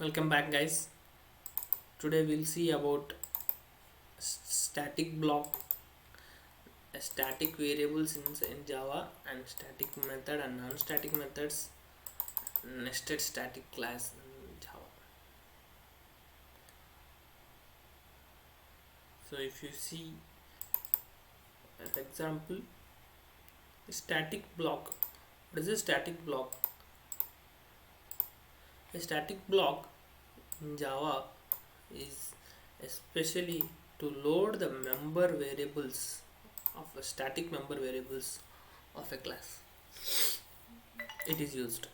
Welcome back, guys. Today we'll see about static block, static variables in Java, and static method and non-static methods, nested static class in Java. So if you see an example, static block. What is a static block? A static block in Java is especially to load the member variables of a static member variables of a class. It is used.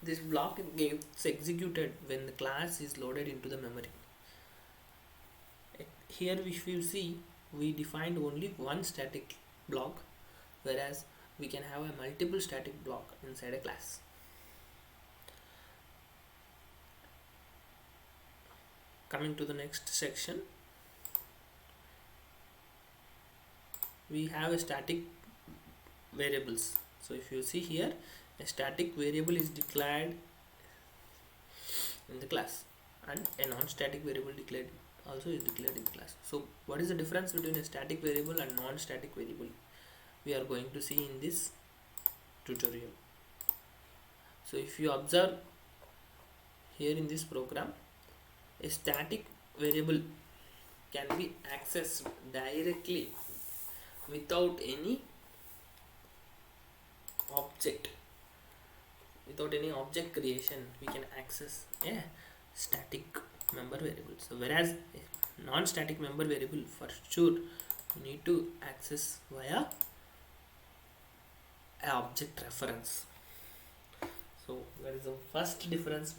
This block gets executed when the class is loaded into the memory. Here if you see, we defined only one static block, whereas we can have a multiple static block inside a class. Coming to the next section, we have a static variables. So if you see here, a static variable is declared in the class, and a non-static variable declared also is declared in the class. So what is the difference between a static variable and non-static variable? We are going to see in this tutorial. So if you observe here in this program, a static variable can be accessed directly without any object. Without any object creation, we can access a static member variable. So whereas a non-static member variable, for sure you need to access via a object reference. So that is the first difference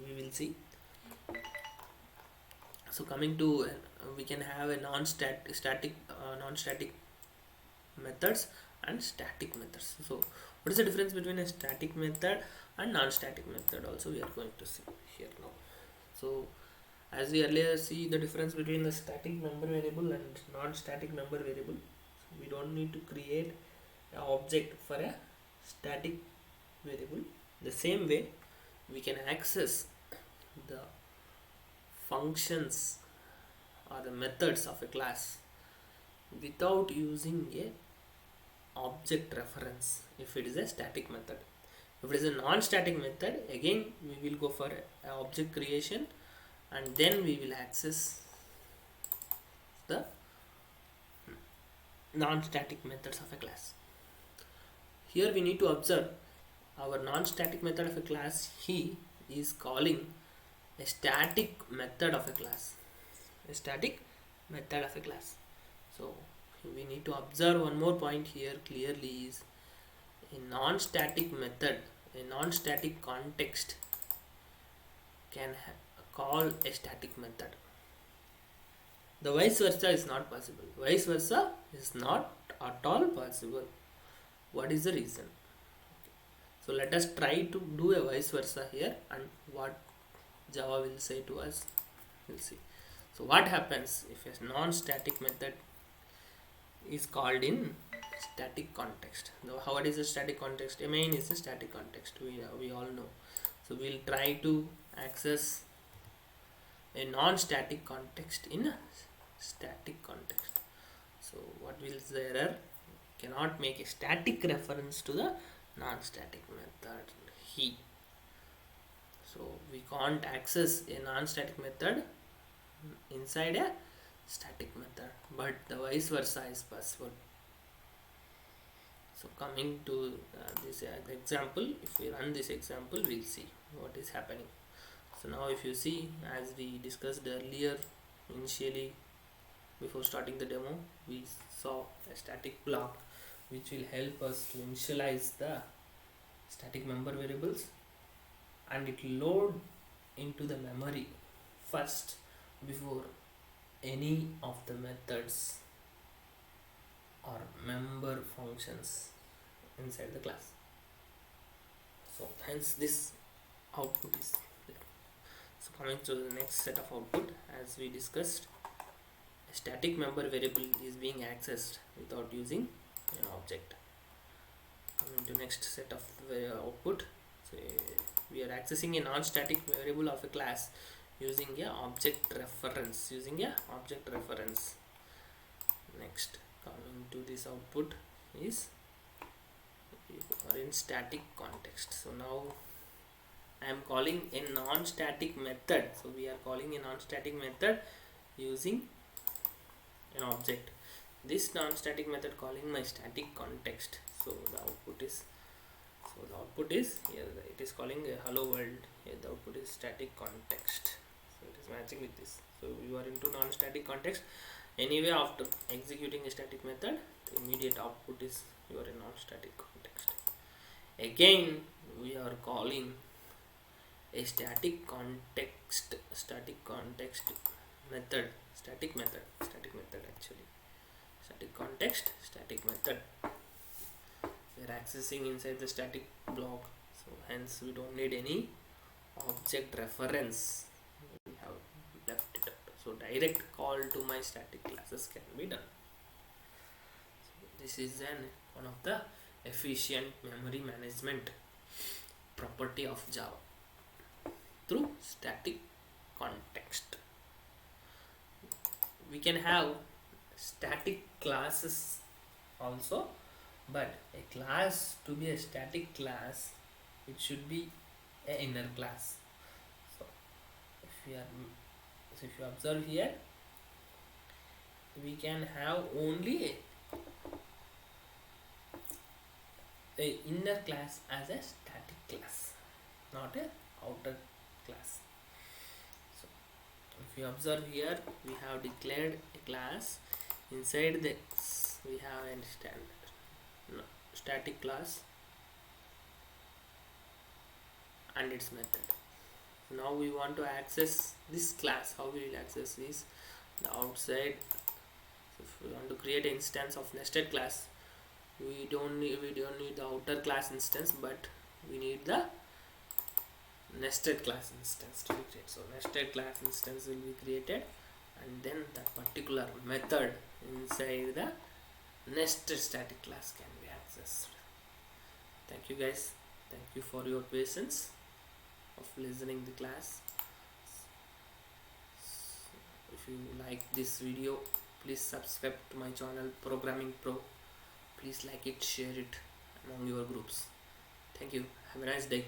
we will see. So coming to we can have a non-static methods and static methods. So what is the difference between a static method and non-static method? Also we are going to see here now. So as we earlier see the difference between the static member variable and non-static member variable, so we don't need to create an object for a static variable. The same way we can access the functions or the methods of a class without using a object reference if it is a static method. If it is a non-static method, again we will go for a object creation, and then we will access the non-static methods of a class. Here we need to observe our non-static method of a class. He is calling a static method of a class. A static method of a class. So we need to observe one more point here clearly is a non-static method, a non-static context can call a static method. The vice versa is not possible. Vice versa is not at all possible. What is the reason? So let us try to do a vice versa here, and what Java will say to us, we'll see. So what happens if a non-static method is called in static context? Now, what is a static context? A main is a static context, we all know. So we'll try to access a non-static context in a static context. So what will the error? Cannot make a static reference to the non-static method he. So we can't access a non-static method inside a static method, but the vice versa is possible. So coming to this example, if we run this example, we'll see what is happening. So now if you see, as we discussed earlier, initially before starting the demo, we saw a static block which will help us to initialize the static member variables, and it will load into the memory first before any of the methods or member functions inside the class. So hence this output is there. So coming to the next set of output, as we discussed, a static member variable is being accessed without using an object. Coming to next set of output, say we are accessing a non-static variable of a class using a object reference. Next, coming to this output is you are in static context. So now I am calling a non-static method. So we are calling a non-static method using an object. This non-static method calling my static context. So the output is here it is calling a hello world. Here the output is static context. So it is matching with this. So you are into non-static context. Anyway, after executing a static method, the immediate output is you are in non-static context. Again, we are calling a static context method, static method actually, static context, static method. We are accessing inside the static block, so hence we don't need any object reference. We have left it up. So direct call to my static classes can be done. So this is one of the efficient memory management property of Java through static context. We can have static classes also, but a class, to be a static class, it should be an inner class. So if you observe here, we can have only a inner class as a static class, not a outer class. So if you observe here, we have declared a class. Inside this we have a static class and its method. Now we want to access this class. How we will access this? The outside. So if we want to create an instance of nested class, we don't need the outer class instance, but we need the nested class instance to be created. So nested class instance will be created, and then that particular method inside the nested static class can be accessed. Thank you guys. Thank you for your patience of listening the class. If you like this video, please subscribe to my channel Programming Pro. Please like it, share it among your groups. Thank you. Have a nice day.